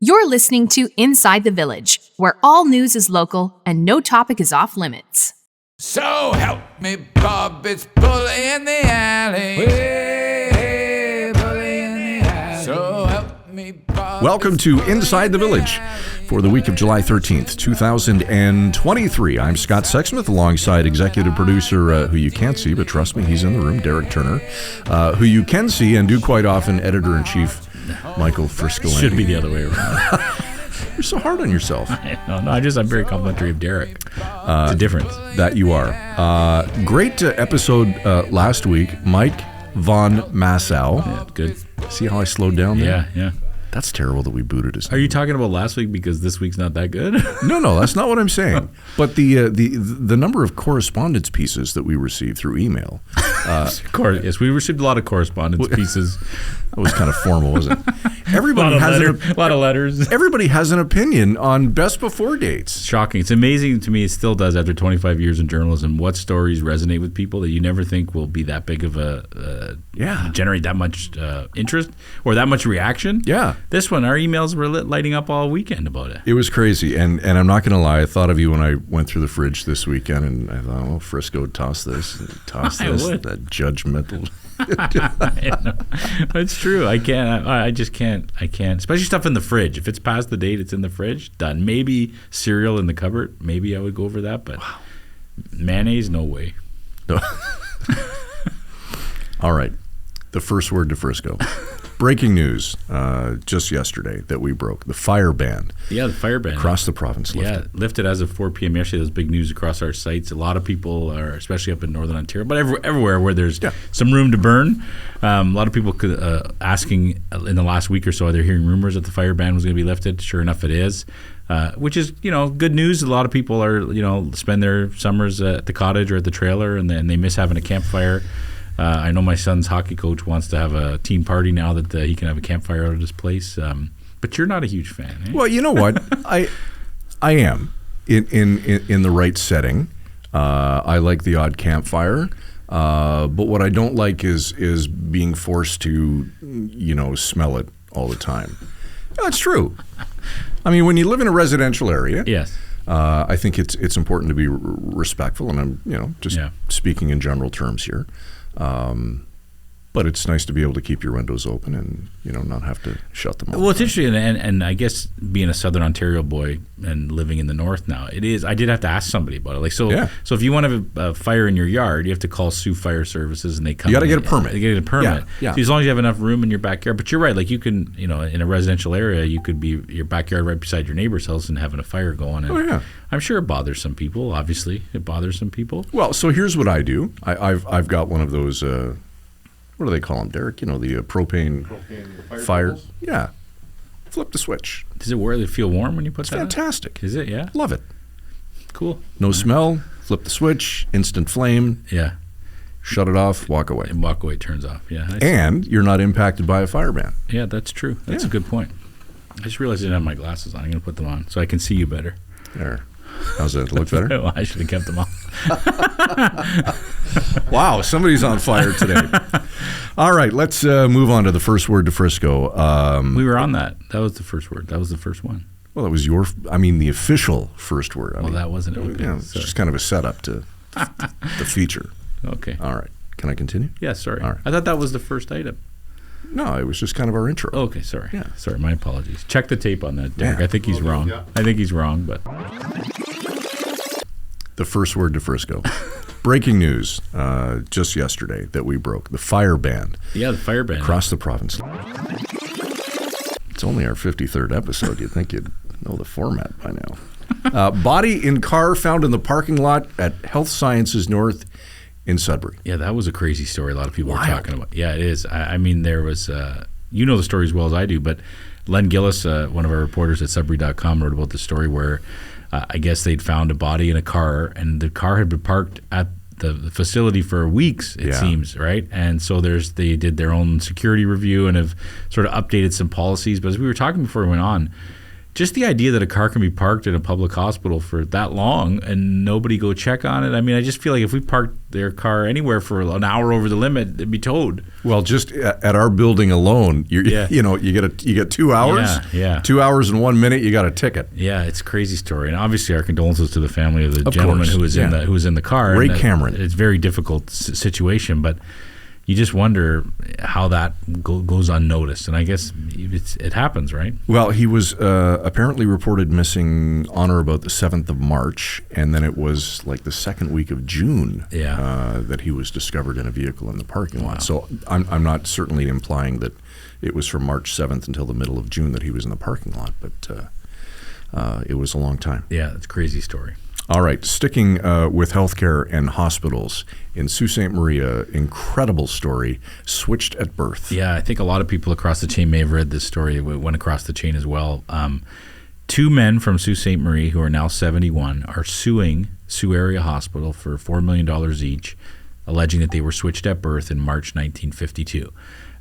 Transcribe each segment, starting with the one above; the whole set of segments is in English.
You're listening to Inside the Village, where all news is local and no topic is off limits. So help me, Bob, it's bully in the alley. Hey, bully in the alley. So help me, Bob. Welcome to Inside the Village for the week of July 13th, 2023. I'm Scott Sexsmith alongside executive producer, who you can't see, but trust me, he's in the room, Derek Turner, who you can see and do quite often, editor-in-chief Michael Frisco. Should be the other way around. You're so hard on yourself. I'm very complimentary of Derek. It's a difference. That you are. Great episode last week. Mike Von Massow. Yeah, good. See how I slowed down there? Yeah. That's terrible that we booted his name. Are you talking about last week because this week's not that good? No, that's not what I'm saying. But the number of correspondence pieces that we received through email. Yes, we received a lot of correspondence pieces. That was kind of formal, wasn't it? Everybody a lot of letters. Everybody has an opinion on best before dates. Shocking. It's amazing to me. It still does after 25 years in journalism. What stories resonate with people that you never think will be that big of generate that much interest or that much reaction. Yeah. This one, our emails were lighting up all weekend about it. It was crazy, and I'm not going to lie. I thought of you when I went through the fridge this weekend, and I thought, oh, Frisco, toss this, that judgmental. It's true. I can't. I just can't. I can't. Especially stuff in the fridge. If it's past the date, it's in the fridge. Done. Maybe cereal in the cupboard. Maybe I would go over that. But mayonnaise, no way. No. All right. The first word to Frisco. Breaking news just yesterday that we broke. The fire ban. Yeah, the fire ban. Across the province lifted. Yeah, lifted as of 4 p.m. yesterday. There's big news across our sites. A lot of people are, especially up in Northern Ontario, but everywhere where there's some room to burn. A lot of people asking in the last week or so, they're hearing rumors that the fire ban was going to be lifted. Sure enough, it is. Which is, good news. A lot of people are, spend their summers at the cottage or at the trailer, and then they miss having a campfire. I know my son's hockey coach wants to have a team party now that he can have a campfire out at his place. But you're not a huge fan, eh? Well, you know what? I am in the right setting. I like the odd campfire. But what I don't like is being forced to, smell it all the time. That's true. I mean, when you live in a residential area, yes. I think it's important to be respectful, and I'm just speaking in general terms here. But it's nice to be able to keep your windows open and not have to shut them off. Well, it's interesting, and I guess being a Southern Ontario boy and living in the North now, it is. I did have to ask somebody about it. So if you want to have a fire in your yard, you have to call Sioux Fire Services, and they come. You got to get a permit. You get a permit. Yeah. So as long as you have enough room in your backyard, but you're right. Like you can, in a residential area, you could be your backyard right beside your neighbor's house and having a fire going. And I'm sure it bothers some people. Obviously, it bothers some people. Well, so here's what I do. I've got one of those. What do they call them, Derek? The propane fire. Yeah. Flip the switch. Does it really feel warm when you put that on? It's fantastic. Is it? Yeah. Love it. Cool. No smell. Flip the switch. Instant flame. Yeah. Shut it off. Walk away. And walk away turns off. Yeah. And you're not impacted by a fire ban. Yeah, that's true. That's a good point. I just realized I didn't have my glasses on. I'm going to put them on so I can see you better. There. How's that? Look better? Well, I should have kept them on. Wow, somebody's on fire today. All right, let's move on to the first word to Frisco. We were on that. That was the first word. That was the first one. Well, it was the official first word. That wasn't it. It's just kind of a setup to the feature. Okay. All right. Can I continue? Yeah, sorry. All right. I thought that was the first item. No, it was just kind of our intro. Okay, sorry. Yeah. Sorry, my apologies. Check the tape on that, Derek. Yeah. I think he's wrong. Yeah. I think he's wrong, but... The first word to Frisco. Breaking news just yesterday that we broke. The fire ban. Yeah, the fire ban. Across the province. It's only our 53rd episode. You'd think you'd know the format by now. Body in car found in the parking lot at Health Sciences North in Sudbury. Yeah, that was a crazy story a lot of people were talking about. Yeah, it is. I mean, there was, you know the story as well as I do, but Len Gillis, one of our reporters at Sudbury.com, wrote about the story where I guess they'd found a body in a car, and the car had been parked at the facility for weeks, it seems, right? And so they did their own security review and have sort of updated some policies. But as we were talking before we went on, just the idea that a car can be parked in a public hospital for that long and nobody go check on it. I mean, I just feel like if we parked their car anywhere for an hour over the limit, it'd be towed. Well, just at our building alone, you get 2 hours. Yeah. 2 hours and 1 minute, you got a ticket. Yeah, it's a crazy story, and obviously our condolences to the family of the gentleman course, who was in the car. Ray Cameron. It's a very difficult situation, but you just wonder how that goes unnoticed, and I guess it happens, right? Well, he was apparently reported missing on or about the 7th of March, and then it was like the second week of June that he was discovered in a vehicle in the parking lot. So I'm not certainly implying that it was from March 7th until the middle of June that he was in the parking lot, but it was a long time. Yeah, it's a crazy story. All right, sticking with healthcare and hospitals, in Sault Ste. Marie, incredible story, switched at birth. Yeah, I think a lot of people across the chain may have read this story. It went across the chain as well. 2 men from Sault Ste. Marie who are now 71 are suing Sault Area Hospital for $4 million each, alleging that they were switched at birth in March 1952.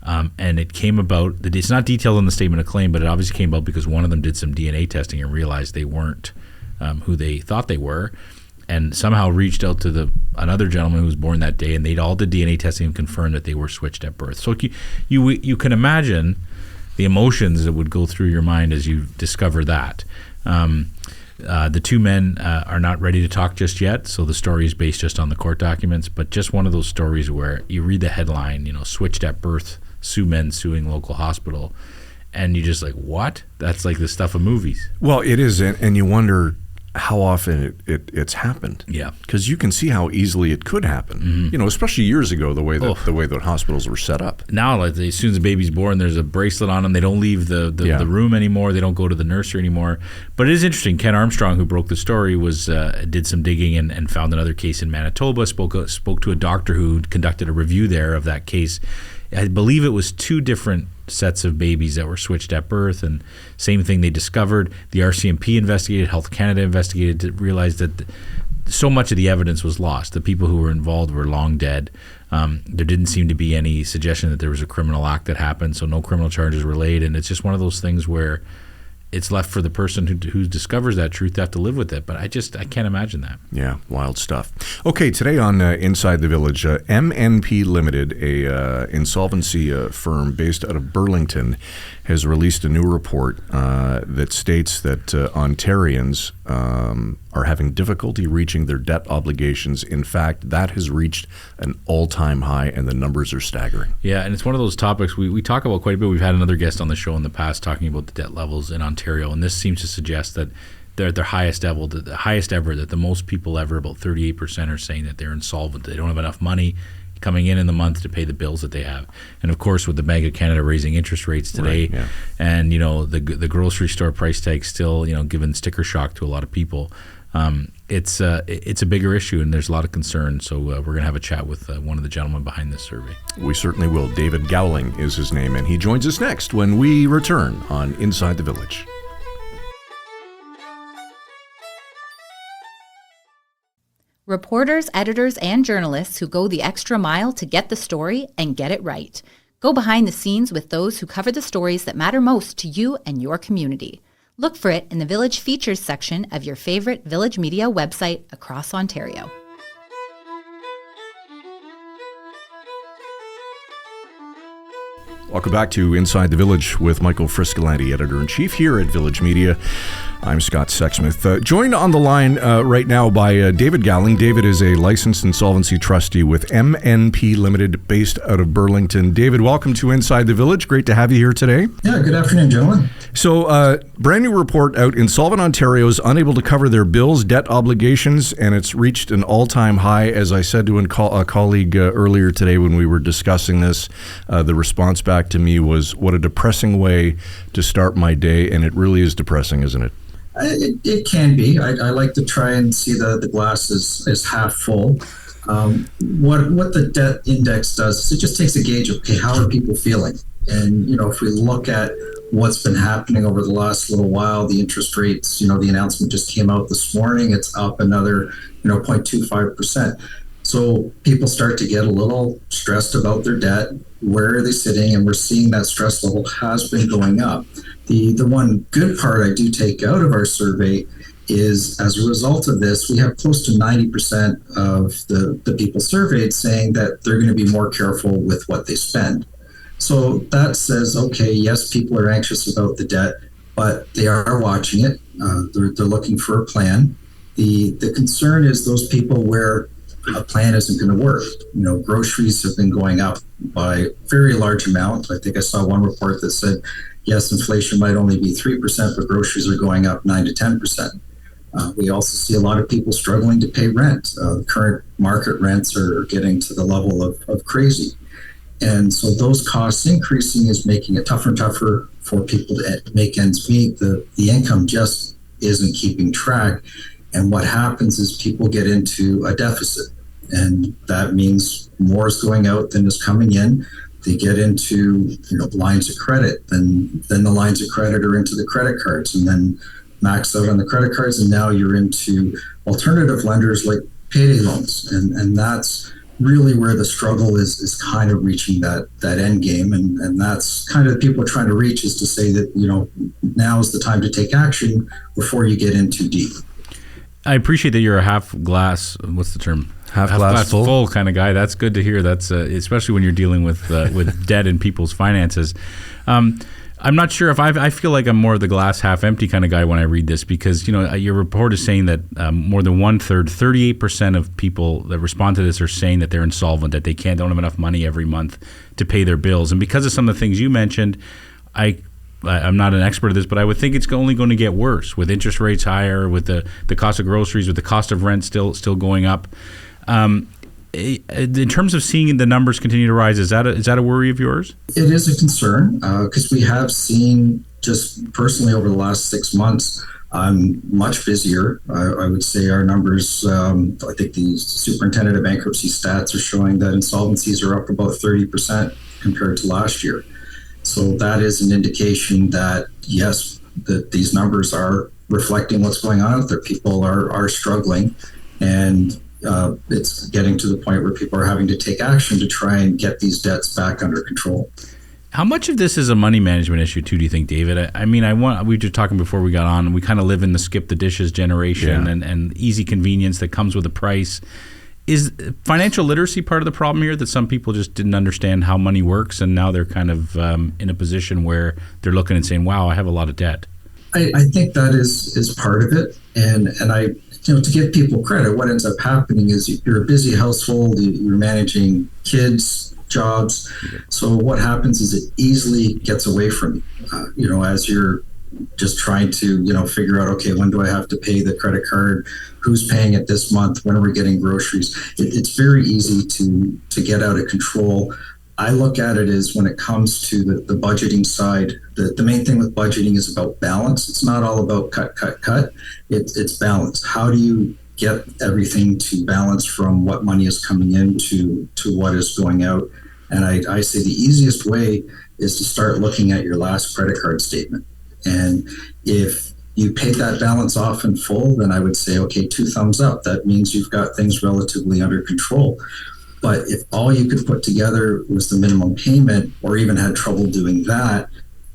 And it came about, it's not detailed in the statement of claim, but it obviously came about because one of them did some DNA testing and realized they weren't who they thought they were, and somehow reached out to another gentleman who was born that day, and they all did DNA testing and confirmed that they were switched at birth. So you can imagine the emotions that would go through your mind as you discover that. The 2 men are not ready to talk just yet, so the story is based just on the court documents, but just one of those stories where you read the headline, switched at birth, Sioux men suing local hospital, and you just like, what? That's like the stuff of movies. Well, it is, and you wonder how often it's happened. Yeah, because you can see how easily it could happen. Mm-hmm. Especially years ago, the way that hospitals were set up. Now, like, as soon as the baby's born, there's a bracelet on them. They don't leave the room anymore. They don't go to the nursery anymore. But it is interesting. Ken Armstrong, who broke the story, did some digging and found another case in Manitoba. Spoke to a doctor who conducted a review there of that case. I believe it was 2 different sets of babies that were switched at birth, and same thing they discovered. The RCMP investigated, Health Canada investigated to realize that so much of the evidence was lost. The people who were involved were long dead. There didn't seem to be any suggestion that there was a criminal act that happened, so no criminal charges were laid, and it's just one of those things where it's left for the person who discovers that truth to have to live with it. But I can't imagine that. Yeah, wild stuff. Okay, today on Inside the Village, MNP Ltd, a insolvency firm based out of Burlington, has released a new report that states that Ontarians are having difficulty reaching their debt obligations. In fact, that has reached an all-time high, and the numbers are staggering. Yeah, and it's one of those topics we talk about quite a bit. We've had another guest on the show in the past talking about the debt levels in Ontario, and this seems to suggest that they're at their highest level, the highest ever, that the most people ever, about 38%, are saying that they're insolvent. They don't have enough money coming in the month to pay the bills that they have. And of course, with the Bank of Canada raising interest rates today, right, yeah, and the grocery store price tag still giving sticker shock to a lot of people, it's a bigger issue, and there's a lot of concern. So we're going to have a chat with one of the gentlemen behind this survey. We certainly will. David Gowling is his name, and he joins us next when we return on Inside the Village. Reporters, editors, and journalists who go the extra mile to get the story and get it right. Go behind the scenes with those who cover the stories that matter most to you and your community. Look for it in the Village Features section of your favorite Village Media website across Ontario. Welcome back to Inside the Village with Michael Friscolanti, Editor-in-Chief here at Village Media. I'm Scott Sexsmith. Joined on the line right now by David Gowling. David is a licensed insolvency trustee with MNP Ltd, based out of Burlington. David, welcome to Inside the Village. Great to have you here today. Yeah, good afternoon, gentlemen. So, brand new report out. Insolvent Ontario is unable to cover their bills, debt obligations, and it's reached an all-time high. As I said to a colleague earlier today when we were discussing this, the response back to me was, what a depressing way to start my day, and it really is depressing, isn't it? It can be. I like to try and see the glass as half full. What the debt index does is it just takes a gauge of, okay, how are people feeling? And, if we look at what's been happening over the last little while, the interest rates, the announcement just came out this morning, it's up another, 0.25%. So people start to get a little stressed about their debt. where are they sitting, and we're seeing that stress level has been going up. The one good part I do take out of our survey is, as a result of this, we have close to 90% of the people surveyed saying that they're going to be more careful with what they spend. So that says, okay, yes, people are anxious about the debt, but they are watching it. They're looking for a plan. The concern is those people where a plan isn't going to work. Groceries have been going up by very large amount. I think I saw one report that said, yes, inflation might only be 3%, but groceries are going up 9 to 10%. We also see a lot of people struggling to pay rent. Current market rents are getting to the level of crazy. And so those costs increasing is making it tougher and tougher for people to make ends meet. The income just isn't keeping track. And what happens is people get into a deficit. And that means more is going out than is coming in. They get into lines of credit. Then the lines of credit are into the credit cards, and then max out on the credit cards. And now you're into alternative lenders like payday loans. And that's really where the struggle is kind of reaching that end game. And that's kind of people are trying to reach, is to say that, now is the time to take action before you get in too deep. I appreciate that you're a half glass, what's the term? Half glass full kind of guy. That's good to hear. That's especially when you're dealing with debt and people's finances. I'm not sure if I feel like I'm more of the glass half empty kind of guy when I read this, because your report is saying that more than 1/3, 38% of people that respond to this are saying that they're insolvent, that they don't have enough money every month to pay their bills. And because of some of the things you mentioned, I'm not an expert at this, but I would think it's only going to get worse with interest rates higher, with the cost of groceries, with the cost of rent still going up. In terms of seeing the numbers continue to rise, is that a worry of yours? It is a concern, because we have seen, just personally over the last 6 months, I'm much busier. I would say our numbers, I think the superintendent of bankruptcy stats are showing that insolvencies are up about 30% compared to last year. So that is an indication that, yes, that these numbers are reflecting what's going on out there. People are struggling, and it's getting to the point where people are having to take action to try and get these debts back under control. How much of this is a money management issue too, do you think, David? We were just talking before we got on, and we kind of live in the skip the dishes generation, and easy convenience that comes with a price. Is financial literacy part of the problem here, that some people just didn't understand how money works, and now they're kind of in a position where they're looking and saying, wow, I have a lot of debt? I think that is part of it. And to give people credit, what ends up happening is you're a busy household, you're managing kids, jobs. So what happens is it easily gets away from you, as you're just trying to, figure out, okay, when do I have to pay the credit card? Who's paying it this month? When are we getting groceries? It's very easy to get out of control. I look at it as, when it comes to the budgeting side, the main thing with budgeting is about balance. It's not all about cut. It's balance. How do you get everything to balance from what money is coming in to what is going out? And I say the easiest way is to start looking at your last credit card statement. And if you paid that balance off in full, then I would say, okay, 2 thumbs up. That means you've got things relatively under control. But if all you could put together was the minimum payment, or even had trouble doing that,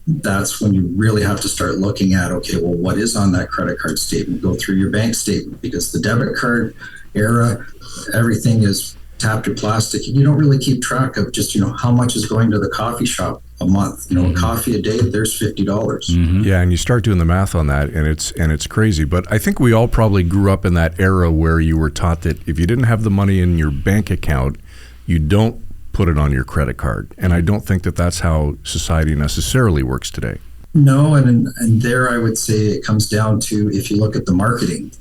that's when you really have to start looking at, okay, well, what is on that credit card statement? Go through your bank statement, because the debit card era, everything is tapped or plastic. You don't really keep track of just, how much is going to the coffee shop a month. A coffee a day, there's $50. Mm-hmm. Yeah, and you start doing the math on that, and it's crazy. But I think we all probably grew up in that era where you were taught that if you didn't have the money in your bank account, you don't put it on your credit card. And I don't think that that's how society necessarily works today. No, and there I would say it comes down to, if you look at the marketing,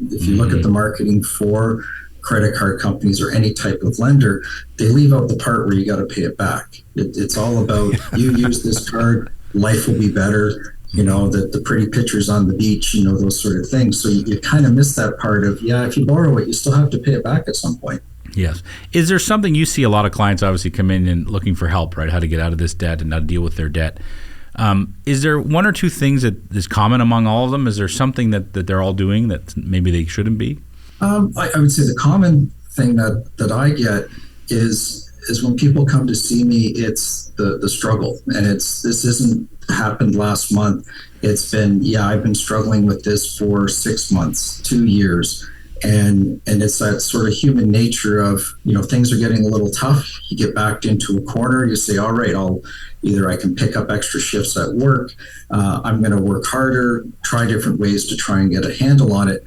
if you look at the marketing for credit card companies or any type of lender, they leave out the part where you got to pay it back. It's all about, you use this card, life will be better, the pretty pictures on the beach, those sort of things. So you kind of miss that part of, if you borrow it, you still have to pay it back at some point. Yes. Is there something, you see a lot of clients obviously come in and looking for help, right? How to get out of this debt and how to deal with their debt. Is there one or two things that is common among all of them? Is there something that they're all doing that maybe they shouldn't be? I would say the common thing that I get is is when people come to see me, it's the struggle, and this isn't happened last month. It's been, I've been struggling with this for 6 months, 2 years. And it's that sort of human nature of, things are getting a little tough. You get backed into a corner. You say, all right, I can pick up extra shifts at work. I'm going to work harder, try different ways to try and get a handle on it.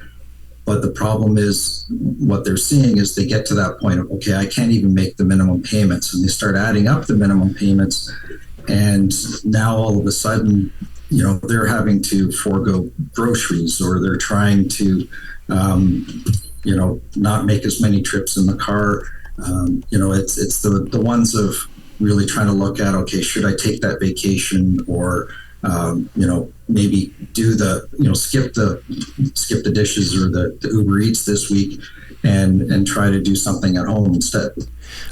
But the problem is what they're seeing is they get to that point of, okay, I can't even make the minimum payments. And they start adding up the minimum payments. And now all of a sudden, they're having to forego groceries, or they're trying to, not make as many trips in the car. It's the ones of really trying to look at, okay, should I take that vacation, or, maybe do skip the dishes or the Uber Eats this week and try to do something at home instead.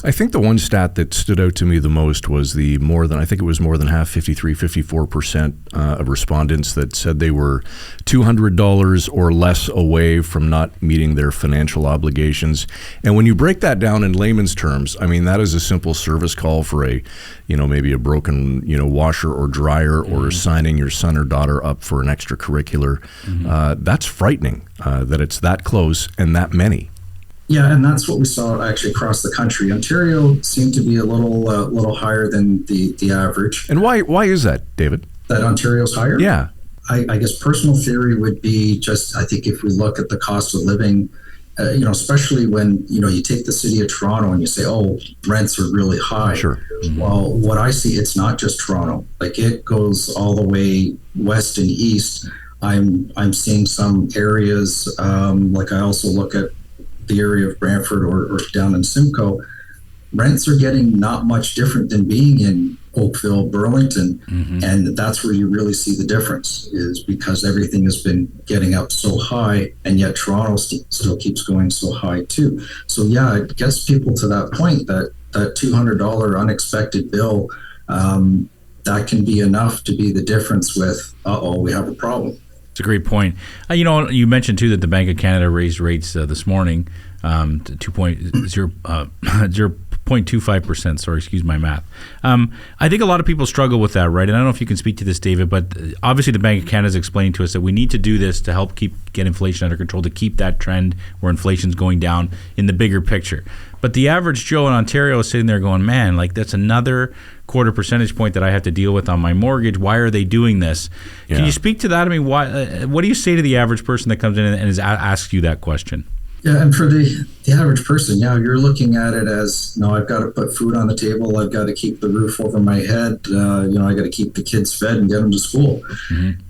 I think the one stat that stood out to me the most was more than half, 54% of respondents that said they were $200 or less away from not meeting their financial obligations. And when you break that down in layman's terms, I mean, that is a simple service call for maybe a broken, washer or dryer, or signing your son or daughter up for an extracurricular. That's frightening that it's that close and that many. Yeah, and that's what we saw actually across the country. Ontario seemed to be a little higher than the average. And why is that, David? That Ontario's higher? Yeah. I guess personal theory would be just, I think if we look at the cost of living, especially when, you take the city of Toronto and you say, oh, rents are really high. Sure. Well, what I see, it's not just Toronto. Like, it goes all the way west and east. I'm seeing some areas, like I also look at the area of Brantford or down in Simcoe, rents are getting not much different than being in Oakville, Burlington. And that's where you really see the difference, is because everything has been getting up so high, and yet Toronto still keeps going so high too. So it gets people to that point that $200 unexpected bill, that can be enough to be the difference with, we have a problem. It's a great point. You mentioned too that the Bank of Canada raised rates this morning to 0.25%. Sorry, excuse my math. I think a lot of people struggle with that, right? And I don't know if you can speak to this, David, but obviously the Bank of Canada is explaining to us that we need to do this to help get inflation under control, to keep that trend where inflation's going down in the bigger picture. But the average Joe in Ontario is sitting there going, man, like, that's another quarter percentage point that I have to deal with on my mortgage. Why are they doing this? Yeah. Can you speak to that? I mean, what do you say to the average person that comes in and asks you that question? Yeah, and for the average person, you're looking at it as, I've got to put food on the table. I've got to keep the roof over my head. I got to keep the kids fed and get them to school.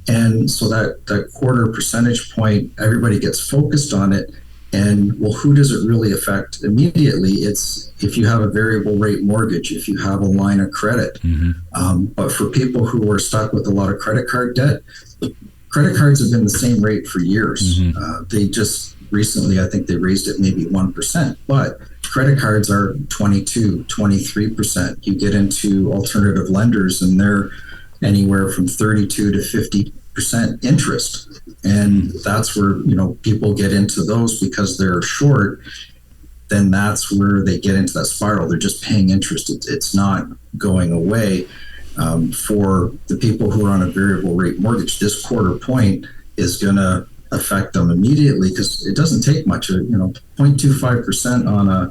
And so that quarter percentage point, everybody gets focused on it. And well, who does it really affect immediately? It's if you have a variable rate mortgage, if you have a line of credit. But for people who are stuck with a lot of credit card debt, credit cards have been the same rate for years. They just recently, I think they raised it maybe 1%, but credit cards are 22, 23%. You get into alternative lenders and they're anywhere from 32 to 50% interest. And that's where, people get into those because they're short. Then that's where they get into that spiral. They're just paying interest. It's not going away. For the people who are on a variable rate mortgage, this quarter point is going to affect them immediately because it doesn't take much. 0.25% on a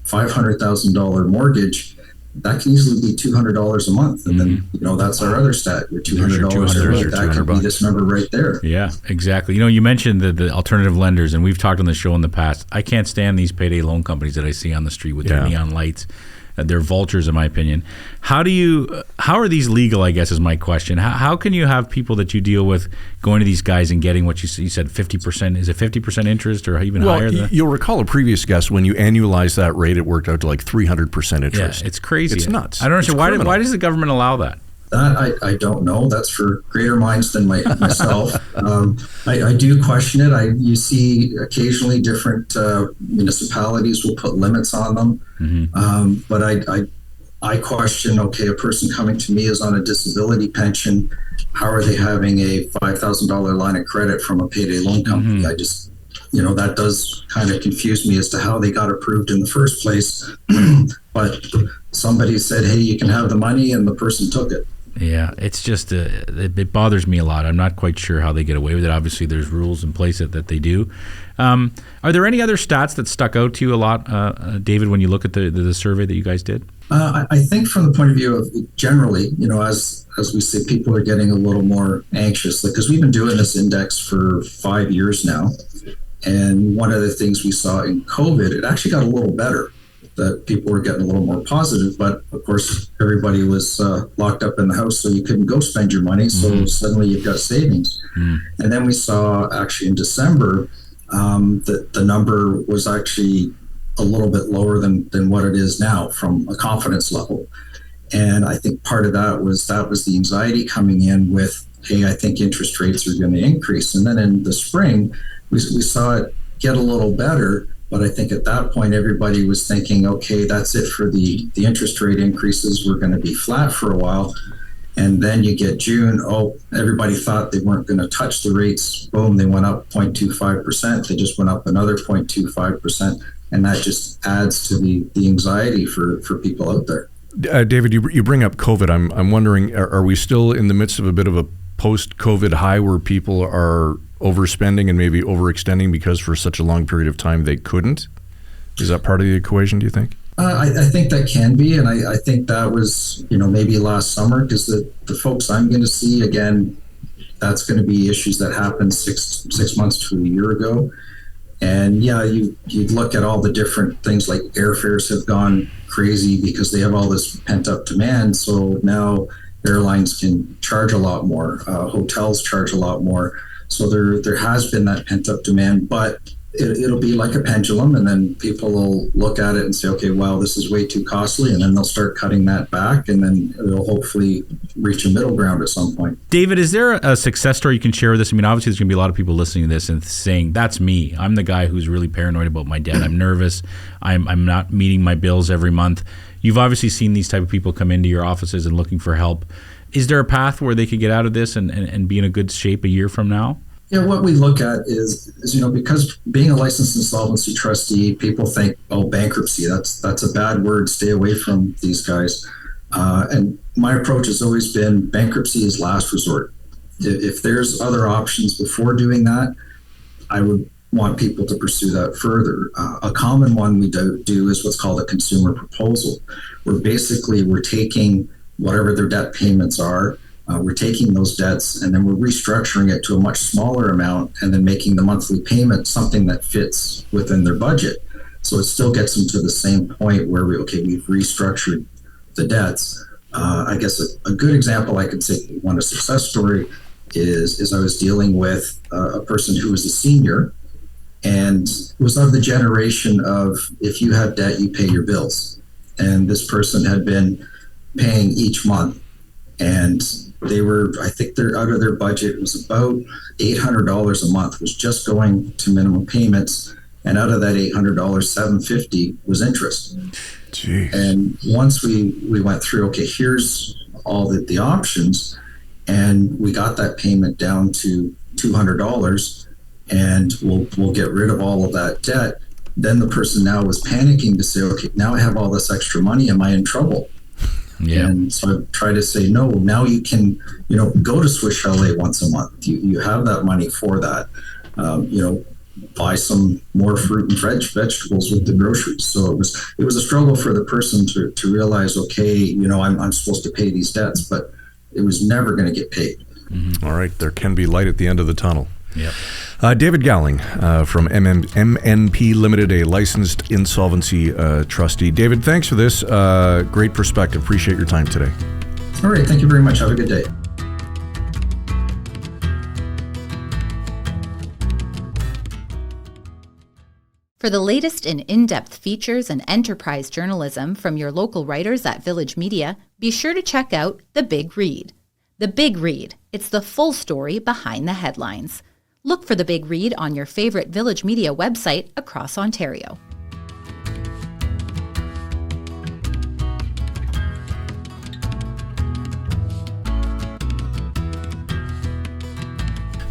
$500,000 mortgage, that can easily be $200 a month. And then, that's our other stat. Your $200 a month, that could be this number right there. Yeah, exactly. You mentioned the alternative lenders, and we've talked on the show in the past. I can't stand these payday loan companies that I see on the street with their neon lights. They're vultures, in my opinion. How are these legal, I guess, is my question. How can you have people that you deal with going to these guys and getting what you said 50%? Is it 50% interest or even higher? You'll recall a previous guest, when you annualize that rate, it worked out to like 300% interest. Yeah, it's crazy. It's nuts. I don't understand. Why does the government allow that? That I don't know. That's for greater minds than myself. I do question it. You see occasionally different municipalities will put limits on them. But I question, okay, a person coming to me is on a disability pension. How are they having a $5,000 line of credit from a payday loan company? I just, that does kind of confuse me as to how they got approved in the first place. but somebody said, hey, you can have the money, and the person took it. Yeah, it's just it bothers me a lot. I'm not quite sure how they get away with it. Obviously, there's rules in place that they do. Are there any other stats that stuck out to you a lot, David, when you look at the survey that you guys did? I think from the point of view of generally, as we say, people are getting a little more anxious, because we've been doing this index for 5 years now. And one of the things we saw in COVID, it actually got a little better, that people were getting a little more positive. But of course, everybody was locked up in the house, so you couldn't go spend your money. So suddenly you've got savings. And then we saw actually in December that the number was actually a little bit lower than what it is now from a confidence level. And I think part of that was the anxiety coming in with, hey, I think interest rates are going to increase. And then in the spring, we saw it get a little better. But I think at that point, everybody was thinking, okay, that's it for the interest rate increases. We're going to be flat for a while. And then you get June. Oh, everybody thought they weren't going to touch the rates. Boom, they went up 0.25%. They just went up another 0.25%. And that just adds to the anxiety for people out there. David, you bring up COVID. I'm wondering, are we still in the midst of a bit of a post-COVID high where people are overspending and maybe overextending because for such a long period of time they couldn't? Is that part of the equation, do you think? I think that can be, and I think that was, maybe last summer, because the folks I'm going to see, again, that's going to be issues that happened six months to a year ago. And yeah, you look at all the different things, like airfares have gone crazy because they have all this pent-up demand. So now airlines can charge a lot more, hotels charge a lot more. So there has been that pent-up demand, but it'll be like a pendulum, and then people will look at it and say, okay, wow, this is way too costly, and then they'll start cutting that back, and then it'll hopefully reach a middle ground at some point. David, is there a success story you can share with us? I mean, obviously there's going to be a lot of people listening to this and saying, that's me. I'm the guy who's really paranoid about my debt. I'm nervous. I'm not meeting my bills every month. You've obviously seen these type of people come into your offices and looking for help. Is there a path where they could get out of this and be in a good shape a year from now? Yeah, what we look at is because being a licensed insolvency trustee, people think, oh, bankruptcy, that's a bad word. Stay away from these guys. And my approach has always been bankruptcy is last resort. If there's other options before doing that, I would want people to pursue that further. A common one we do is what's called a consumer proposal, where basically we're taking whatever their debt payments are, we're taking those debts and then we're restructuring it to a much smaller amount and then making the monthly payment something that fits within their budget. So it still gets them to the same point where we've restructured the debts. I guess a good example I could say, one a success story is I was dealing with a person who was a senior and was of the generation of, if you have debt, you pay your bills. And this person had been paying each month, and they were, I think they're out of their budget. It was about $800 a month was just going to minimum payments. And out of that $800, $750 was interest. Jeez. And once we went through, okay, here's all the options, and we got that payment down to $200, and we'll get rid of all of that debt. Then the person now was panicking to say, okay, now I have all this extra money. Am I in trouble? Yeah. And so I try to say, no, now you can, go to Swiss Chalet once a month. You have that money for that. Buy some more fruit and vegetables with the groceries. So it was a struggle for the person to realize, okay, I'm supposed to pay these debts, but it was never going to get paid. Mm-hmm. All right. There can be light at the end of the tunnel. Yep. David Gowling from MNP Ltd, a licensed insolvency trustee. David, thanks for this. Great perspective. Appreciate your time today. All right. Thank you very much. Have a good day. For the latest in in-depth features and enterprise journalism from your local writers at Village Media, be sure to check out The Big Read. The Big Read. It's the full story behind the headlines. Look for The Big Read on your favorite Village Media website across Ontario.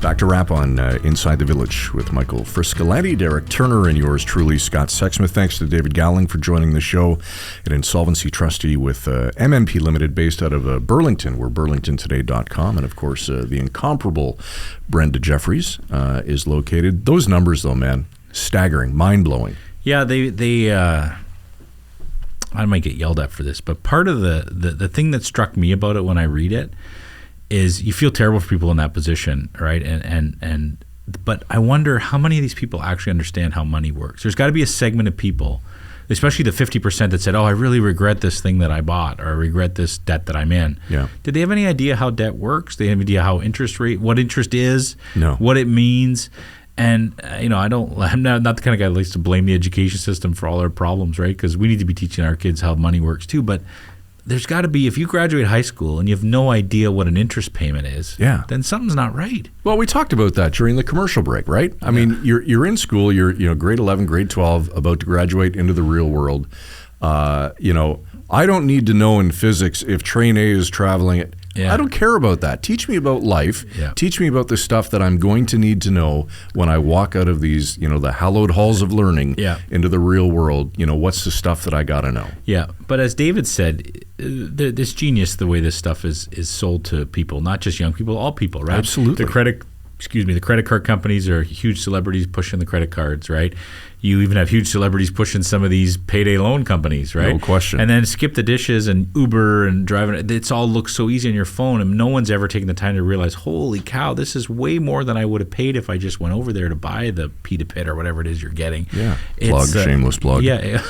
Back to wrap on Inside the Village with Michael Friscoletti, Derek Turner, and yours truly, Scott Sexsmith. Thanks to David Gowling for joining the show, an insolvency trustee with MNP Ltd, based out of Burlington. We're burlingtontoday.com. And, of course, the incomparable Brenda Jeffries is located. Those numbers, though, man, staggering, mind-blowing. Yeah, they I might get yelled at for this, but part of the thing that struck me about it when I read it is you feel terrible for people in that position, right? But I wonder how many of these people actually understand how money works. There's got to be a segment of people, especially the 50% that said, "Oh, I really regret this thing that I bought, or I regret this debt that I'm in." Yeah. Did they have any idea how debt works? Did they have any idea how what interest is? No. What it means? And I'm not the kind of guy that likes to blame the education system for all our problems, right? Because we need to be teaching our kids how money works too. But there's got to be, if you graduate high school and you have no idea what an interest payment is, then something's not right. Well, we talked about that during the commercial break, right? I mean, you're in school, you're grade 11, grade 12, about to graduate into the real world. I don't need to know in physics if train A is traveling at. Yeah. I don't care about that. Teach me about life. Yeah. Teach me about the stuff that I'm going to need to know when I walk out of these, the hallowed halls of learning into the real world. What's the stuff that I got to know? Yeah. But as David said, this genius, the way this stuff is sold to people, not just young people, all people, right? Absolutely. The credit card companies are huge celebrities pushing the credit cards, right? You even have huge celebrities pushing some of these payday loan companies, right? No question. And then skip the dishes and Uber and driving. It's all looks so easy on your phone, and no one's ever taken the time to realize, holy cow, this is way more than I would have paid if I just went over there to buy the pita pit or whatever it is you're getting. Yeah. Shameless plug. Yeah.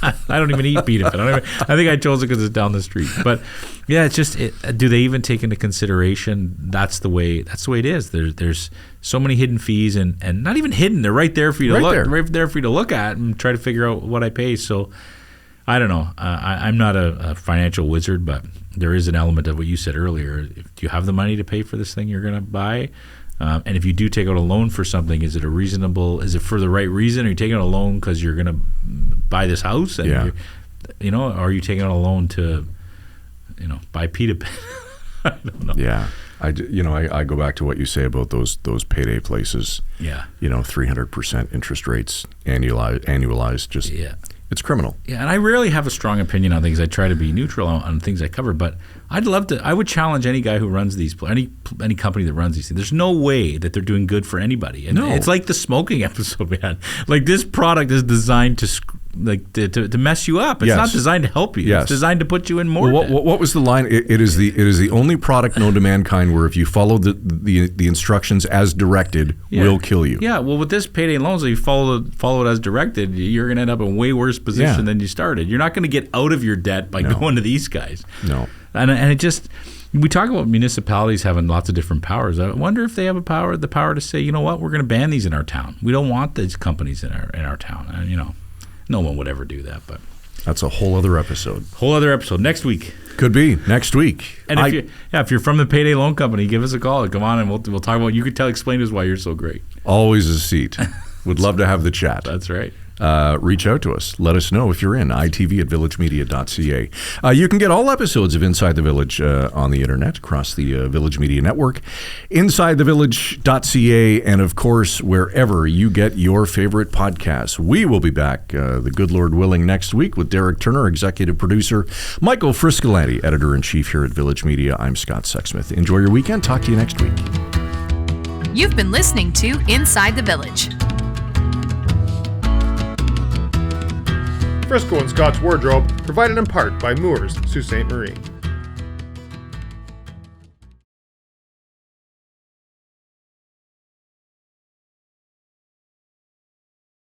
I don't even eat pita pit. I think I chose it because it's down the street. But yeah, it's just, do they even take into consideration that's the way it is? There's so many hidden fees, and not even hidden. They're right there for you to look. Right there for you to look at and try to figure out what I pay. So I don't know. I'm not a financial wizard, but there is an element of what you said earlier. Do you have the money to pay for this thing you're going to buy? And if you do take out a loan for something, is it for the right reason? Are you taking out a loan because you're going to buy this house? And or are you taking out a loan to, buy pita pit? I don't know. Yeah. I go back to what you say about those payday places. Yeah. 300% interest rates annualized. Just it's criminal. Yeah, and I rarely have a strong opinion on things. I try to be neutral on things I cover, but I would challenge any guy who runs these, any company that runs these things. There's no way that they're doing good for anybody. And it's like the smoking episode we had. Like, this product is designed to mess you up. It's not designed to help you. Yes. It's designed to put you in more debt. What was the line? It is the only product known to mankind where if you follow the instructions as directed, will kill you. Yeah. Well, with this payday loans, if you follow it as directed, you're going to end up in a way worse position than you started. You're not going to get out of your debt by going to these guys. No. And it just, we talk about municipalities having lots of different powers. I wonder if they have the power to say, you know what, we're going to ban these in our town. We don't want these companies in our town. And no one would ever do that. But that's a whole other episode. Next week. Could be next week. And if you're from the payday loan company, give us a call. Come on, and we'll talk about. You could explain to us why you're so great. Always a seat. Would love to have the chat. That's right. Reach out to us. Let us know if you're in. itv@villagemedia.ca. You can get all episodes of Inside the Village on the internet across the Village Media Network, insidethevillage.ca, and of course, wherever you get your favorite podcasts. We will be back, the good Lord willing, next week with Derek Turner, executive producer, Michael Friscoletti, editor-in-chief here at Village Media. I'm Scott Sexsmith. Enjoy your weekend. Talk to you next week. You've been listening to Inside the Village. Frisco and Scott's Wardrobe, provided in part by Moores, Sault Ste. Marie.